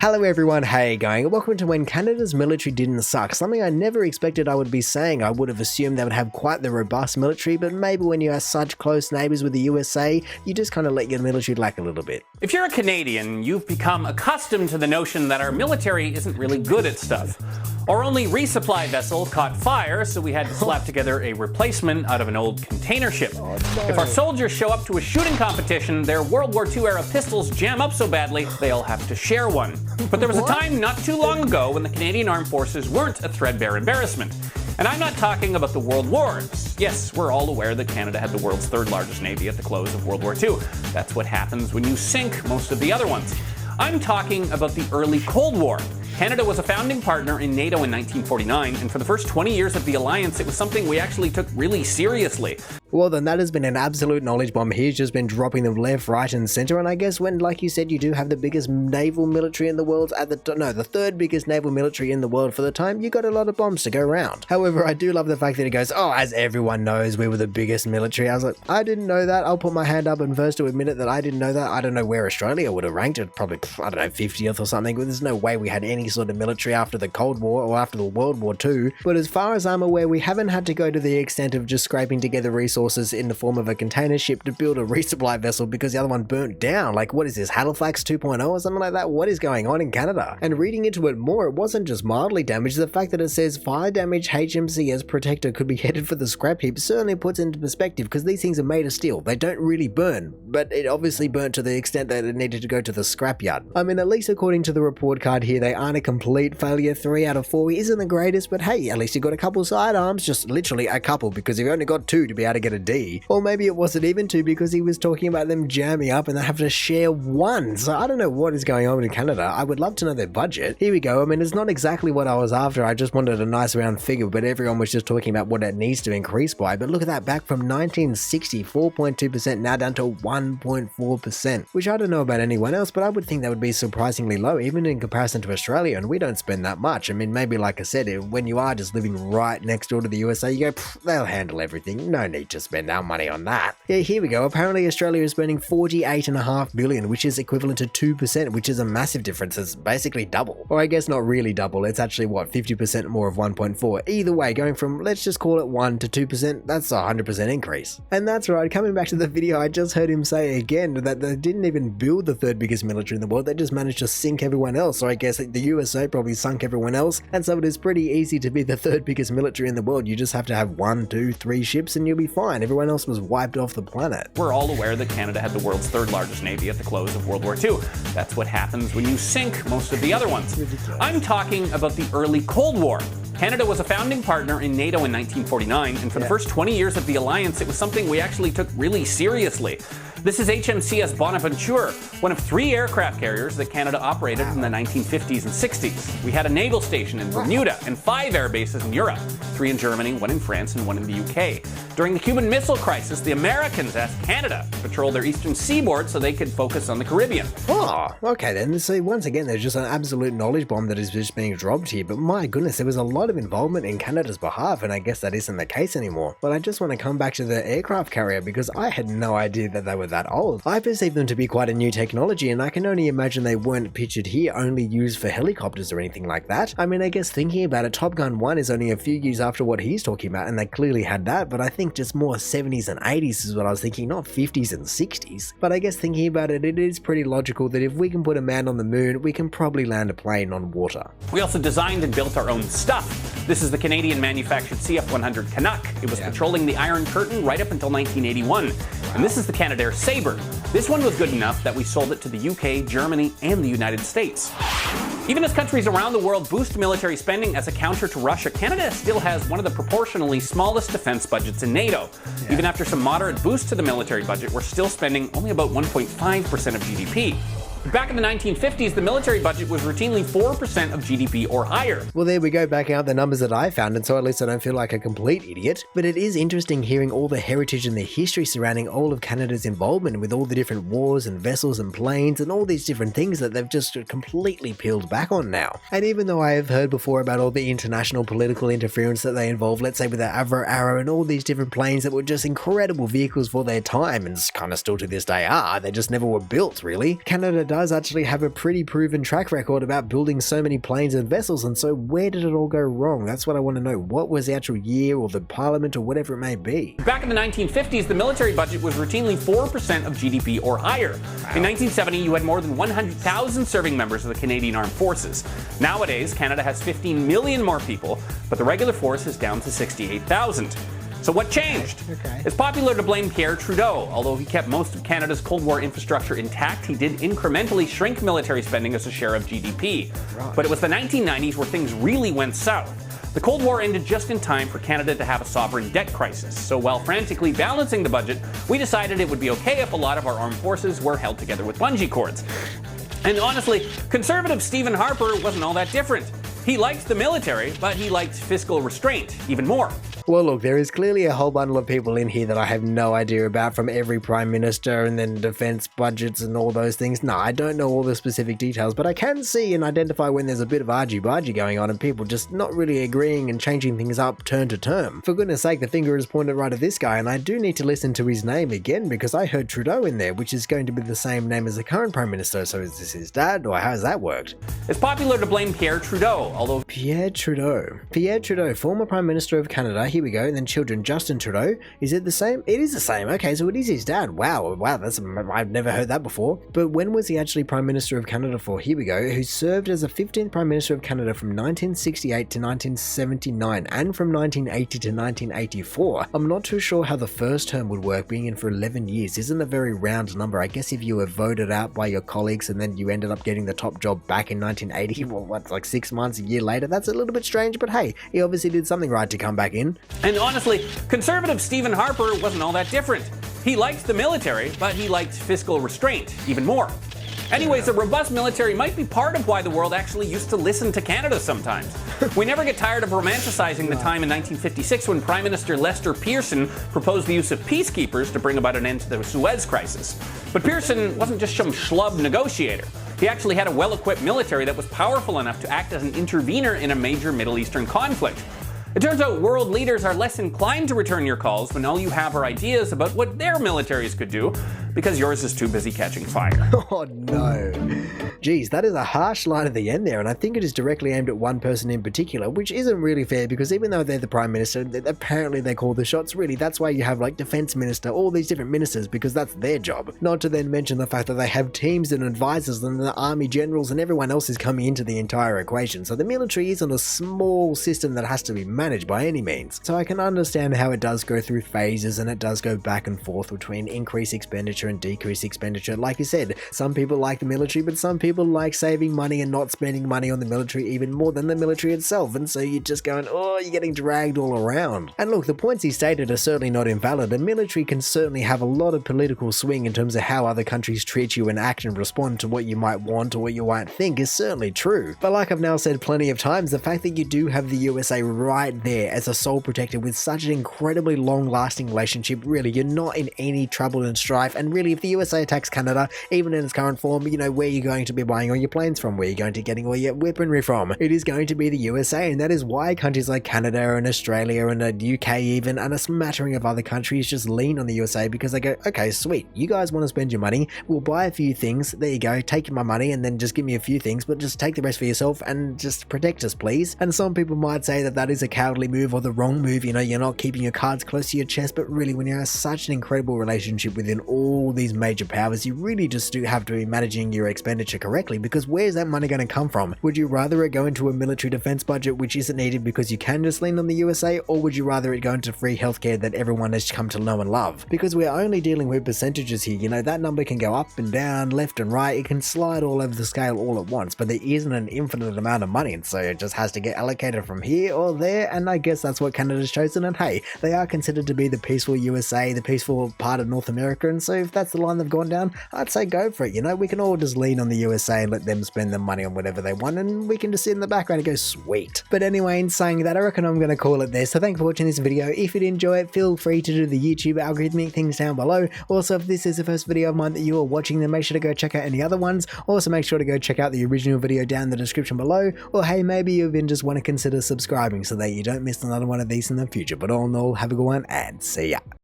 Hello everyone, hey going, welcome to When Canada's Military Didn't Suck, something I never expected I would be saying. I would have assumed they would have quite the robust military, but maybe when you have such close neighbours with the USA, you just kind of let your military lack a little bit. If you're a Canadian, you've become accustomed to the notion that our military isn't really good at stuff. Our only resupply vessel caught fire, so we had to slap together a replacement out of an old container ship. Oh, no. If our soldiers show up to a shooting competition, their World War II era pistols jam up so badly, they all have to share one. But there was a time not too long ago when the Canadian Armed Forces weren't a threadbare embarrassment. And I'm not talking about the World Wars. Yes, we're all aware that Canada had the world's third largest navy at the close of World War II. That's what happens when you sink most of the other ones. I'm talking about the early Cold War. Canada was a founding partner in NATO in 1949, and for the first 20 years of the alliance, it was something we actually took really seriously. Well then, that has been an absolute knowledge bomb. He's just been dropping them left, right and center, and I guess when, like you said, you do have the biggest naval military in the world the third biggest naval military in the world for the time, you got a lot of bombs to go around. However, I do love the fact that he goes, oh, as everyone knows, we were the biggest military. I was like, I didn't know that. I'll put my hand up and first to admit it that I didn't know that. I don't know where Australia would have ranked it, probably, I don't know, 50th or something, but there's no way we had any sort of military after the Cold War or after the World War II. But as far as I'm aware, we haven't had to go to the extent of just scraping together resources in the form of a container ship to build a resupply vessel because the other one burnt down. Like, what is this, Halifax 2.0 or something like that? What is going on in Canada? And reading into it more, it wasn't just mildly damaged. The fact that it says fire damage HMCS protector could be headed for the scrap heap certainly puts into perspective, because these things are made of steel. They don't really burn, but it obviously burnt to the extent that it needed to go to the scrapyard. I mean, at least according to the report card here, they aren't a complete failure. 3 out of 4 isn't the greatest, but hey, at least you got a couple sidearms, just literally a couple, because you've only got 2 to be able to get a D. Or maybe it wasn't even 2 because he was talking about them jamming up and they have to share 1. So I don't know what is going on in Canada. I would love to know their budget. Here we go. I mean, it's not exactly what I was after. I just wanted a nice round figure, but everyone was just talking about what it needs to increase by. But look at that, back from 1960, 4.2% now down to 1.4%, which I don't know about anyone else, but I would think that would be surprisingly low, even in comparison to Australia, and we don't spend that much. I mean, maybe like I said, when you are just living right next door to the USA, you go, they'll handle everything. No need to spend our money on that. Yeah, here we go. Apparently Australia is spending $48.5 billion, which is equivalent to 2%, which is a massive difference. It's basically double. Or I guess not really double. It's actually, what, 50% more of 1.4. Either way, going from, let's just call it 1 to 2%, that's a 100% increase. And that's right, coming back to the video, I just heard him say again that they didn't even build the third biggest military in the world. They just managed to sink everyone else. So I guess the USA probably sunk everyone else. And so it is pretty easy to be the third biggest military in the world. You just have to have 1, 2, 3 ships and you'll be fine. Everyone else was wiped off the planet. We're all aware that Canada had the world's third largest navy at the close of World War II. That's what happens when you sink most of the other ones. I'm talking about the early Cold War. Canada was a founding partner in NATO in 1949, and for the first 20 years of the alliance, it was something we actually took really seriously. This is HMCS Bonaventure, one of 3 aircraft carriers that Canada operated in the 1950s and 60s. We had a naval station in Bermuda and 5 air bases in Europe, 3 in Germany, 1 in France, and 1 in the UK. During the Cuban Missile Crisis, the Americans asked Canada to patrol their eastern seaboard so they could focus on the Caribbean. Oh, okay then. So once again, there's just an absolute knowledge bomb that is just being dropped here, but my goodness, there was a lot of involvement in Canada's behalf, and I guess that isn't the case anymore. But I just want to come back to the aircraft carrier because I had no idea that they were that old. I perceive them to be quite a new technology, and I can only imagine they weren't pictured here only used for helicopters or anything like that. I mean, I guess thinking about it, Top Gun 1 is only a few years after what he's talking about, and they clearly had that, but I think just more 70s and 80s is what I was thinking, not 50s and 60s. But I guess thinking about it, it is pretty logical that if we can put a man on the moon, we can probably land a plane on water. We also designed and built our own stuff. This is the Canadian-manufactured CF-100 Canuck. It was patrolling the Iron Curtain right up until 1981. And this is the Canadair Sabre. This one was good enough that we sold it to the UK, Germany, and the United States. Even as countries around the world boost military spending as a counter to Russia, Canada still has one of the proportionally smallest defense budgets in NATO. Even after some moderate boosts to the military budget, we're still spending only about 1.5% of GDP. Back in the 1950s, the military budget was routinely 4% of GDP or higher. Well, there we go, backing out the numbers that I found, and so at least I don't feel like a complete idiot. But it is interesting hearing all the heritage and the history surrounding all of Canada's involvement with all the different wars and vessels and planes and all these different things that they've just completely peeled back on now. And even though I have heard before about all the international political interference that they involve, let's say with the Avro Arrow and all these different planes that were just incredible vehicles for their time and kind of still to this day are, they just never were built really. Canada does actually have a pretty proven track record about building so many planes and vessels, and so where did it all go wrong? That's what I want to know. What was the actual year or the parliament or whatever it may be? Back in the 1950s, the military budget was routinely 4% of GDP or higher. Wow. In 1970, you had more than 100,000 serving members of the Canadian Armed Forces. Nowadays, Canada has 15 million more people, but the regular force is down to 68,000. So what changed? Okay. It's popular to blame Pierre Trudeau. Although he kept most of Canada's Cold War infrastructure intact, he did incrementally shrink military spending as a share of GDP. Right. But it was the 1990s where things really went south. The Cold War ended just in time for Canada to have a sovereign debt crisis. So while frantically balancing the budget, we decided it would be okay if a lot of our armed forces were held together with bungee cords. And honestly, conservative Stephen Harper wasn't all that different. He liked the military, but he liked fiscal restraint even more. Well, look, there is clearly a whole bundle of people in here that I have no idea about, from every prime minister and then defense budgets and all those things. No, I don't know all the specific details, but I can see and identify when there's a bit of argy-bargy going on and people just not really agreeing and changing things up turn to term. For goodness sake, the finger is pointed right at this guy, and I do need to listen to his name again because I heard Trudeau in there, which is going to be the same name as the current prime minister. So is this his dad, or how has that worked? It's popular to blame Pierre Trudeau, although... Pierre Trudeau, former prime minister of Canada. Here we go. And then children, Justin Trudeau. Is it the same? It is the same. Okay, so it is his dad. Wow, I've never heard that before. But when was he actually prime minister of Canada for? Here we go. Who served as the 15th prime minister of Canada from 1968 to 1979 and from 1980 to 1984. I'm not too sure how the first term would work, being in for 11 years. Isn't a very round number. I guess if you were voted out by your colleagues and then you ended up getting the top job back in 1980, well, what's like 6 months, a year later? That's a little bit strange, but hey, he obviously did something right to come back in. And honestly, conservative Stephen Harper wasn't all that different. He liked the military, but he liked fiscal restraint even more. Anyways, a robust military might be part of why the world actually used to listen to Canada sometimes. We never get tired of romanticizing the time in 1956 when Prime Minister Lester Pearson proposed the use of peacekeepers to bring about an end to the Suez crisis. But Pearson wasn't just some schlub negotiator. He actually had a well-equipped military that was powerful enough to act as an intervener in a major Middle Eastern conflict. It turns out world leaders are less inclined to return your calls when all you have are ideas about what their militaries could do, because yours is too busy catching fire. Oh no. Geez, that is a harsh line at the end there, and I think it is directly aimed at one person in particular, which isn't really fair because even though they're the prime minister, apparently they call the shots. Really, that's why you have like defense minister, all these different ministers, because that's their job. Not to then mention the fact that they have teams and advisors and the army generals and everyone else is coming into the entire equation. So the military isn't a small system that has to be managed by any means. So I can understand how it does go through phases and it does go back and forth between increased expenditure and decreased expenditure. Like you said, some people like the military, but some people like saving money and not spending money on the military even more than the military itself. And so you're just going, oh, you're getting dragged all around. And look, the points he stated are certainly not invalid. The military can certainly have a lot of political swing in terms of how other countries treat you and act and respond to what you might want or what you might think is certainly true. But like I've now said plenty of times, the fact that you do have the USA right there as a sole protector with such an incredibly long-lasting relationship, really, you're not in any trouble and strife. And really, if the USA attacks Canada, even in its current form, you know, where you're going to be buying all your planes from, where you're going to be getting all your weaponry from. It is going to be the USA, and that is why countries like Canada and Australia and the UK even, and a smattering of other countries just lean on the USA because they go, okay, sweet, you guys want to spend your money, we'll buy a few things, there you go, take my money and then just give me a few things, but just take the rest for yourself and just protect us, please. And some people might say that that is a cowardly move or the wrong move, you know, you're not keeping your cards close to your chest, but really when you have such an incredible relationship within all these major powers, you really just do have to be managing your expenditure correctly, because where's that money going to come from? Would you rather it go into a military defense budget which isn't needed because you can just lean on the USA, or would you rather it go into free healthcare that everyone has come to know and love? Because we're only dealing with percentages here, you know, that number can go up and down, left and right, it can slide all over the scale all at once, but there isn't an infinite amount of money, and so it just has to get allocated from here or there, and I guess that's what Canada's chosen. And hey, they are considered to be the peaceful USA, the peaceful part of North America, and so if that's the line they've gone down, I'd say go for it. You know, we can all just lean on the USA and let them spend the money on whatever they want, and we can just sit in the background and go, sweet. But anyway, in saying that, I reckon I'm going to call it there. So thanks for watching this video. If you did enjoy it, feel free to do the YouTube algorithmic things down below. Also, if this is the first video of mine that you are watching, then make sure to go check out any other ones. Also, make sure to go check out the original video down in the description below. Or hey, maybe you even just want to consider subscribing so that you don't miss another one of these in the future. But all in all, have a good one and see ya.